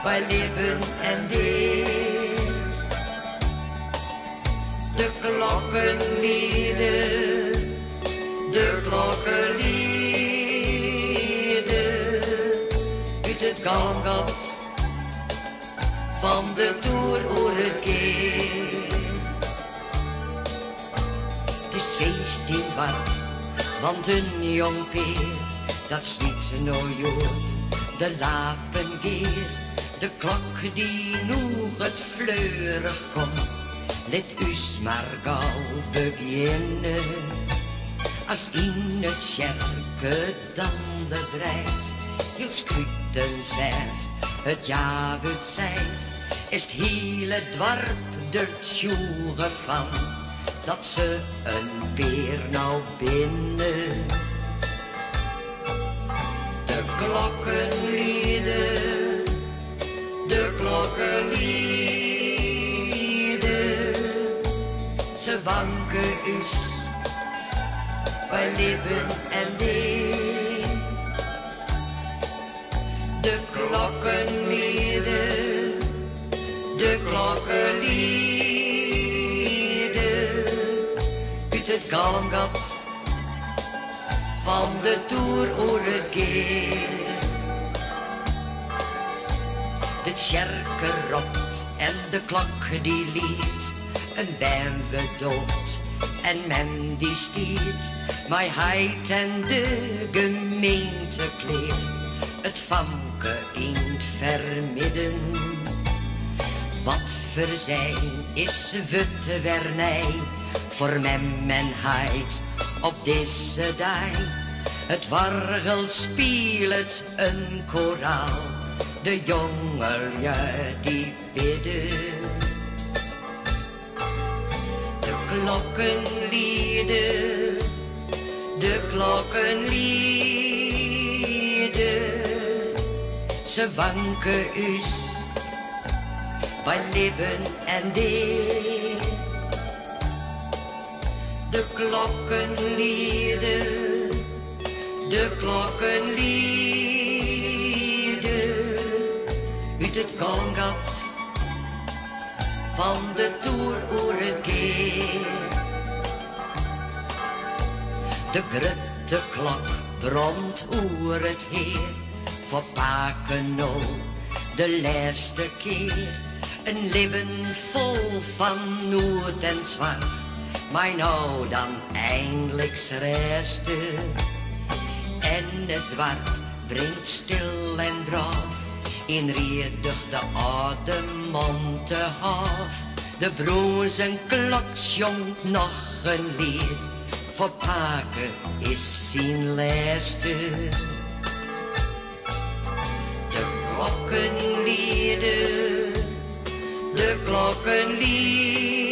bij Libben en Deer. De klokken lieden, de klokken lieden, uit het galmgat van de Toer oer het keer. Het is feest in warm, want een jong peer, dat sliet nooit uit de lapengeer. De klok die nog het fleurig komt, let us maar gauw beginnen. Als in het sjerke dan de draait, heel skruten zegt, het ja wordt zijt, is het hele dorp er tjoegen van, dat ze een peer nou binnen. De klokken lieden, de klokken lieden, ze wanken us bij Libben en Deer. De klokken lieden, de klokken lieden, uit het galmgat van de Toer oer het keer. De tjerke ropt en de klok die liet, een BMW dood en men die stiert, mij heid en de gemeentekleer, het famke in het vermidden. Wat verzijn is wutte wernij, voor mem en heid op deze dag. Het wargel speelt een koraal, de jongelui die bidden. De klokken lieden, de klokken lieden, ze wanken us bij Libben en Deer. De klokken lieden, de klokken lieden, uit het galmgat van de Toer oer het keer. De grutte klok bromt oer het heer, voor Pakeno de laatste keer. Een Libben vol van nood en zwart, maar nou dan eindelijk resten. En het dorp brengt stil en draf, in riedig de oude mond te haf. De brozen klok jongt nog een lied, voor Paken is zijn laatste. De klokken lieden, de klokken lieden,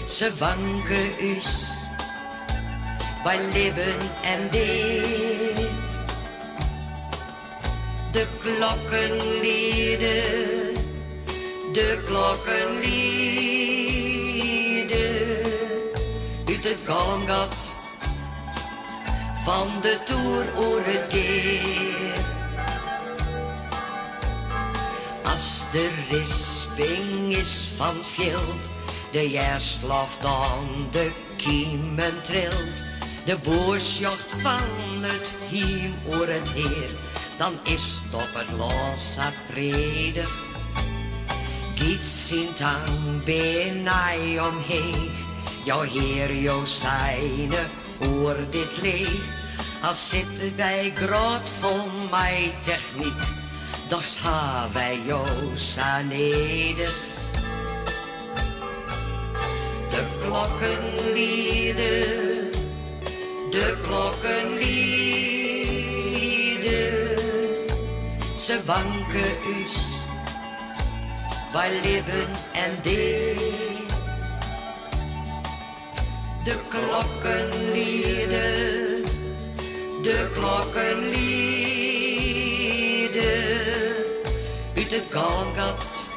ze wanken us bij Libben en Deer. De klokken lieden, de klokken lieden, uit het galmgat van de Toer oer het keer. Als de risping is van het veld, de jaarslaft aan de kiemen trilt, de boersjocht van het hiem oer het heer, dan is het op het los vredig. Giet zijn tang benai omheen, jouw heer, jouw zijne, oor dit leeg. Als zitten wij groot vol mijn techniek, doch ha wij jou zo neder. De klokken lieden, de klokken lieden, ze wanken us bij Libben en Deer. De klokken lieden, de klokken lieden, uit het galmgat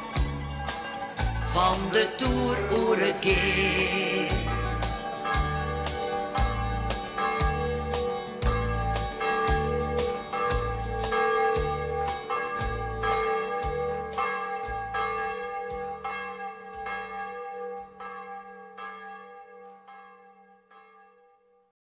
van de Toer oer het keer.